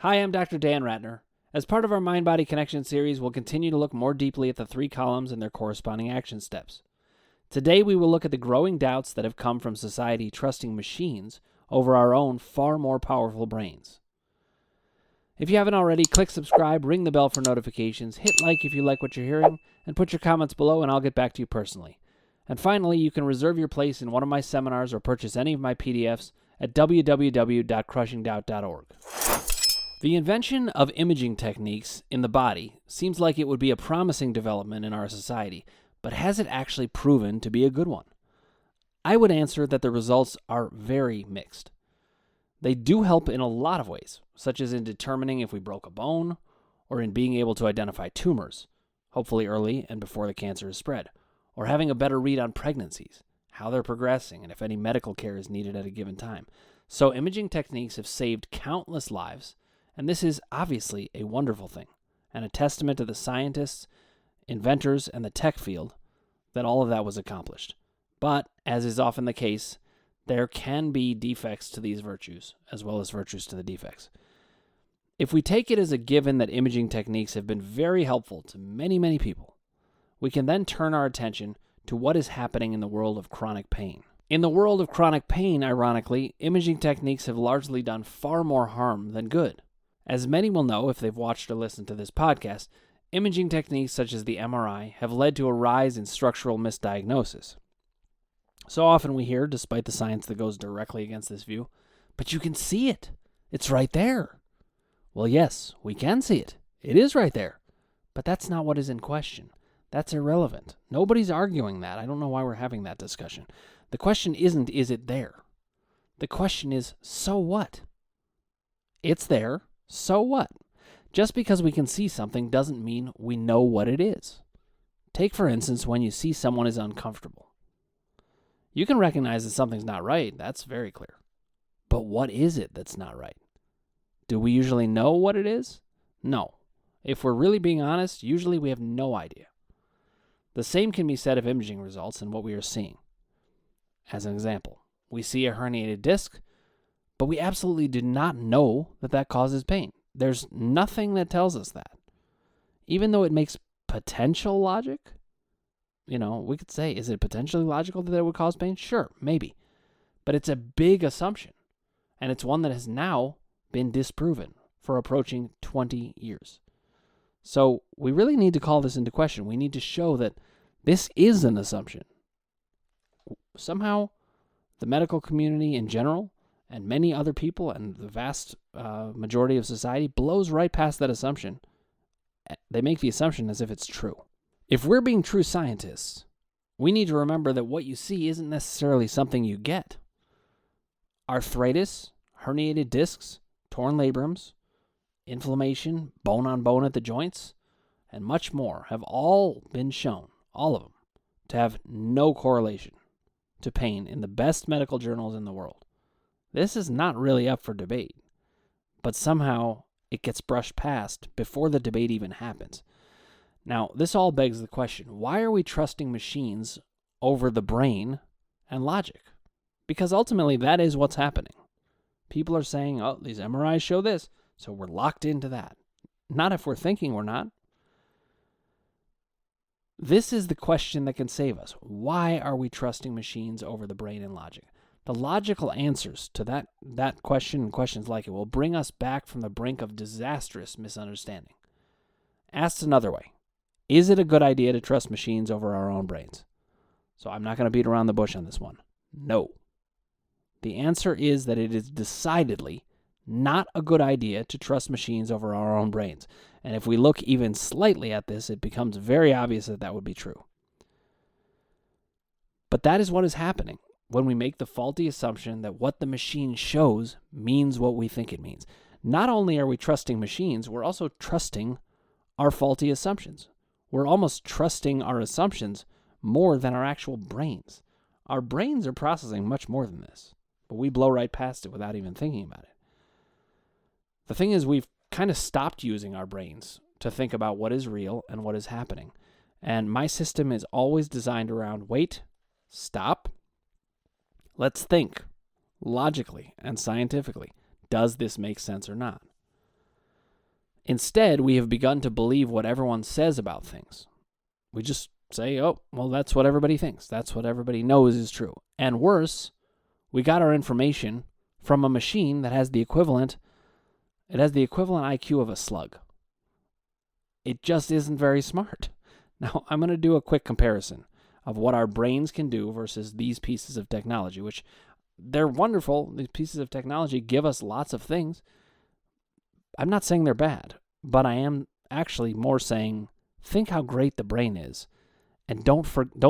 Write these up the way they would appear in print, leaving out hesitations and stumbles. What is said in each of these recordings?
Hi, I'm Dr. Dan Ratner. As part of our Mind-Body Connection series, we'll continue to look more deeply at the three columns and their corresponding action steps. Today, we will look at the growing doubts that have come from society trusting machines over our own far more powerful brains. If you haven't already, click subscribe, ring the bell for notifications, hit like if you like what you're hearing, and put your comments below and I'll get back to you personally. And finally, you can reserve your place in one of my seminars or purchase any of my PDFs at www.crushingdoubt.org. The invention of imaging techniques in the body seems like it would be a promising development in our society, but has it actually proven to be a good one? I would answer that the results are very mixed. They do help in a lot of ways, such as in determining if we broke a bone, or in being able to identify tumors, hopefully early and before the cancer is spread, or having a better read on pregnancies, how they're progressing, and if any medical care is needed at a given time. So imaging techniques have saved countless lives, and this is obviously a wonderful thing, and a testament to the scientists, inventors, and the tech field that all of that was accomplished. But, as is often the case, there can be defects to these virtues, as well as virtues to the defects. If we take it as a given that imaging techniques have been very helpful to many, many people, we can then turn our attention to what is happening in the world of chronic pain. In the world of chronic pain, ironically, imaging techniques have largely done far more harm than good. As many will know if they've watched or listened to this podcast, imaging techniques such as the MRI have led to a rise in structural misdiagnosis. So often we hear, despite the science that goes directly against this view, but you can see it. It's right there. Well, yes, we can see it. It is right there. But that's not what is in question. That's irrelevant. Nobody's arguing that. I don't know why we're having that discussion. The question isn't, is it there? The question is, so what? It's there. So what? Just because we can see something doesn't mean we know what it is. Take, for instance, when you see someone is uncomfortable. You can recognize that something's not right. That's very clear. But what is it that's not right? Do we usually know what it is? No. If we're really being honest, usually we have no idea. The same can be said of imaging results and what we are seeing. As an example, we see a herniated disc, but we absolutely do not know that that causes pain. There's nothing that tells us that. Even though it makes potential logic, we could say, is it potentially logical that it would cause pain? Sure, maybe. But it's a big assumption, and it's one that has now been disproven for approaching 20 years. So we really need to call this into question. We need to show that this is an assumption. Somehow, the medical community in general, and many other people, and the vast majority of society, blows right past that assumption. They make the assumption as if it's true. If we're being true scientists, we need to remember that what you see isn't necessarily something you get. Arthritis, herniated discs, torn labrums, inflammation, bone on bone at the joints, and much more have all been shown, all of them, to have no correlation to pain in the best medical journals in the world. This is not really up for debate, but somehow it gets brushed past before the debate even happens. Now, this all begs the question, why are we trusting machines over the brain and logic? Because ultimately that is what's happening. People are saying, oh, these MRIs show this, so we're locked into that. Not if we're thinking we're not. This is the question that can save us. Why are we trusting machines over the brain and logic? The logical answers to that question and questions like it will bring us back from the brink of disastrous misunderstanding. Asked another way, is it a good idea to trust machines over our own brains? So I'm not going to beat around the bush on this one. No. The answer is that it is decidedly not a good idea to trust machines over our own brains. And if we look even slightly at this, it becomes very obvious that that would be true. But that is what is happening when we make the faulty assumption that what the machine shows means what we think it means. Not only are we trusting machines, we're also trusting our faulty assumptions. We're almost trusting our assumptions more than our actual brains. Our brains are processing much more than this, but we blow right past it without even thinking about it. The thing is, we've kind of stopped using our brains to think about what is real and what is happening. And my system is always designed around, wait, stop, let's think logically and scientifically. Does this make sense or not? Instead, we have begun to believe what everyone says about things. We just say, oh, well, that's what everybody thinks. That's what everybody knows is true. And worse, we got our information from a machine that has the equivalent IQ of a slug. It just isn't very smart. Now, I'm going to do a quick comparison of what our brains can do versus these pieces of technology, which they're wonderful. These pieces of technology give us lots of things. I'm not saying they're bad, but I am actually more saying, think how great the brain is, and don't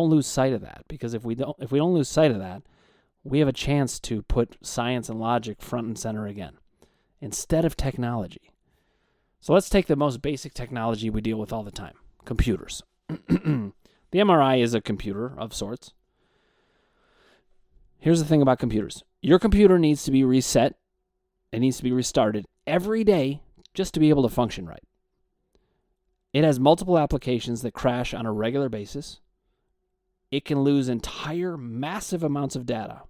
lose sight of that. Because if we don't lose sight of that, we have a chance to put science and logic front and center again, instead of technology. So let's take the most basic technology we deal with all the time: computers. The MRI is a computer of sorts. Here's the thing about computers: your computer needs to be reset. It needs to be restarted every day just to be able to function right. It has multiple applications that crash on a regular basis. It can lose entire massive amounts of data,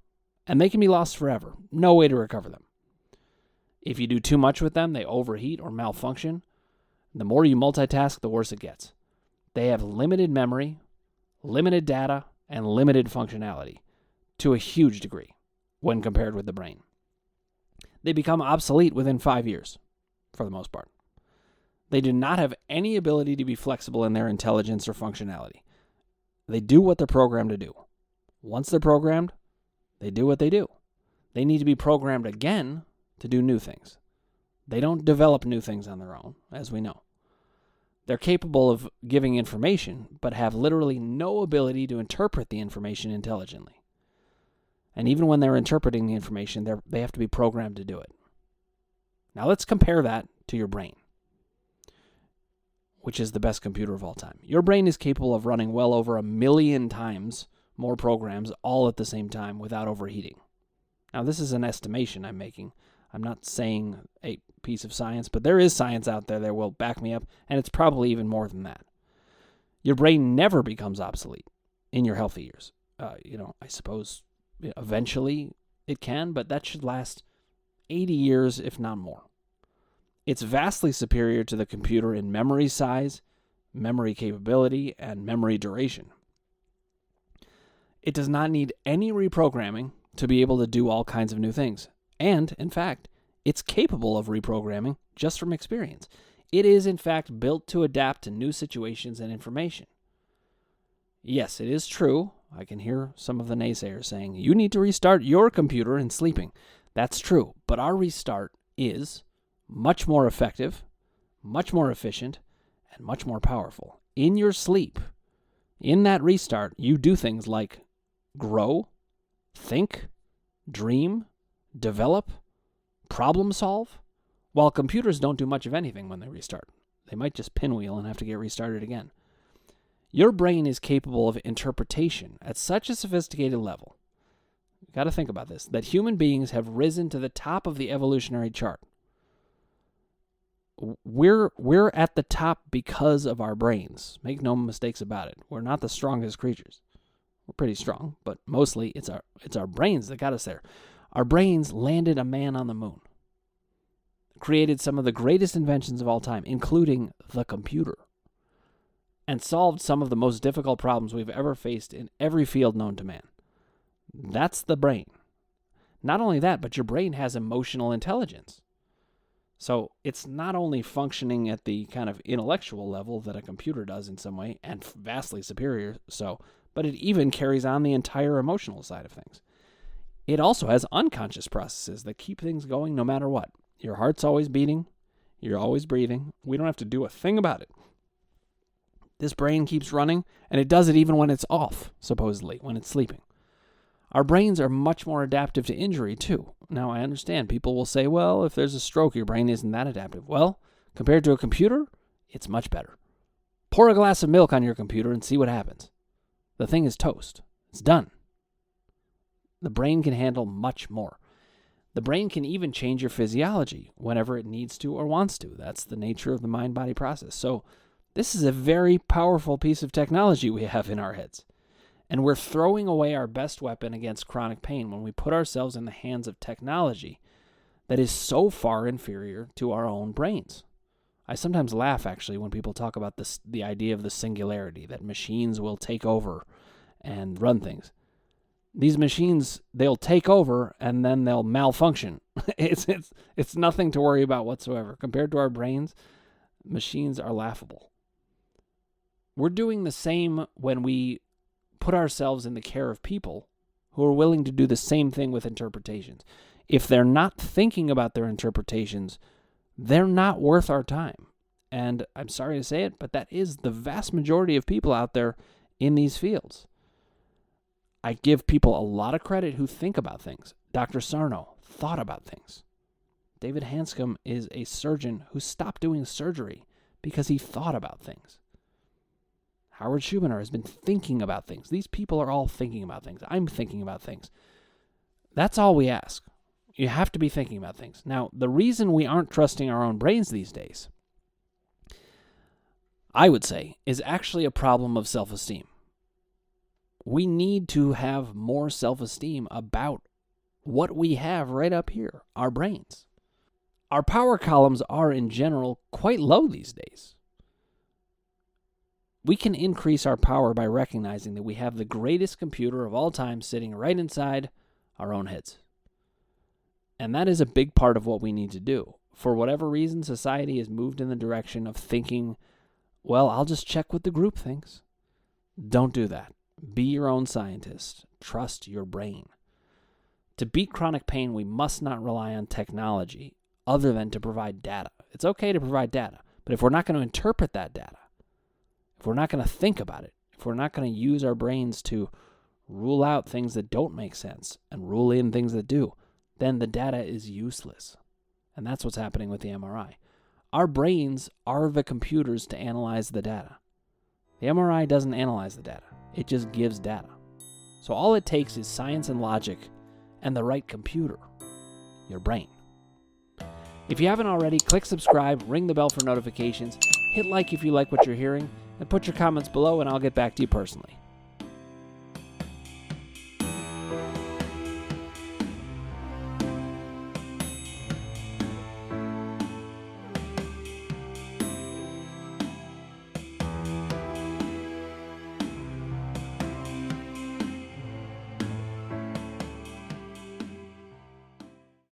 and they can be lost forever. No way to recover them. If you do too much with them, they overheat or malfunction. The more you multitask, the worse it gets. They have limited memory, limited data, and limited functionality to a huge degree when compared with the brain. They become obsolete within 5 years, for the most part. They do not have any ability to be flexible in their intelligence or functionality. They do what they're programmed to do. Once they're programmed, they do what they do. They need to be programmed again to do new things. They don't develop new things on their own, as we know. They're capable of giving information, but have literally no ability to interpret the information intelligently. And even when they're interpreting the information, they have to be programmed to do it. Now let's compare that to your brain, which is the best computer of all time. Your brain is capable of running well over 1 million times more programs all at the same time without overheating. Now this is an estimation I'm making. I'm not saying a piece of science, but there is science out there that will back me up, and it's probably even more than that. Your brain never becomes obsolete in your healthy years. I suppose eventually it can, but that should last 80 years, if not more. It's vastly superior to the computer in memory size, memory capability, and memory duration. It does not need any reprogramming to be able to do all kinds of new things. And, in fact, it's capable of reprogramming just from experience. It is, in fact, built to adapt to new situations and information. Yes, it is true. I can hear some of the naysayers saying, you need to restart your computer in sleeping. That's true, but our restart is much more effective, much more efficient, and much more powerful. In your sleep, in that restart, you do things like grow, think, dream, develop, problem solve, while computers don't do much of anything when they restart. They might just pinwheel and have to get restarted again. Your brain is capable of interpretation at such a sophisticated level. You've got to think about this, that human beings have risen to the top of the evolutionary chart. We're at the top because of our brains. Make no mistakes about it. We're not the strongest creatures. We're pretty strong, but mostly it's our brains that got us there. Our brains landed a man on the moon, created some of the greatest inventions of all time, including the computer, and solved some of the most difficult problems we've ever faced in every field known to man. That's the brain. Not only that, but your brain has emotional intelligence. So it's not only functioning at the kind of intellectual level that a computer does in some way, and vastly superior so, but it even carries on the entire emotional side of things. It also has unconscious processes that keep things going no matter what. Your heart's always beating. You're always breathing. We don't have to do a thing about it. This brain keeps running, and it does it even when it's off, supposedly, when it's sleeping. Our brains are much more adaptive to injury, too. Now, I understand people will say, well, if there's a stroke, your brain isn't that adaptive. Well, compared to a computer, it's much better. Pour a glass of milk on your computer and see what happens. The thing is toast. It's done. The brain can handle much more. The brain can even change your physiology whenever it needs to or wants to. That's the nature of the mind-body process. So this is a very powerful piece of technology we have in our heads. And we're throwing away our best weapon against chronic pain when we put ourselves in the hands of technology that is so far inferior to our own brains. I sometimes laugh, actually, when people talk about the idea of the singularity, that machines will take over and run things. These machines, they'll take over and then they'll malfunction. It's nothing to worry about whatsoever. Compared to our brains, machines are laughable. We're doing the same when we put ourselves in the care of people who are willing to do the same thing with interpretations. If they're not thinking about their interpretations, they're not worth our time. And I'm sorry to say it, but that is the vast majority of people out there in these fields. I give people a lot of credit who think about things. Dr. Sarno thought about things. David Hanscom is a surgeon who stopped doing surgery because he thought about things. Howard Schubiner has been thinking about things. These people are all thinking about things. I'm thinking about things. That's all we ask. You have to be thinking about things. Now, the reason we aren't trusting our own brains these days, I would say, is actually a problem of self-esteem. We need to have more self-esteem about what we have right up here, our brains. Our power columns are, in general, quite low these days. We can increase our power by recognizing that we have the greatest computer of all time sitting right inside our own heads. And that is a big part of what we need to do. For whatever reason, society has moved in the direction of thinking, well, I'll just check what the group thinks. Don't do that. Be your own scientist. Trust your brain. To beat chronic pain, we must not rely on technology other than to provide data. It's okay to provide data, but if we're not going to interpret that data, if we're not going to think about it, if we're not going to use our brains to rule out things that don't make sense and rule in things that do, then the data is useless. And that's what's happening with the MRI. Our brains are the computers to analyze the data. The MRI doesn't analyze the data. It just gives data. So all it takes is science and logic and the right computer, your brain. If you haven't already, click subscribe, ring the bell for notifications, hit like if you like what you're hearing, and put your comments below and I'll get back to you personally.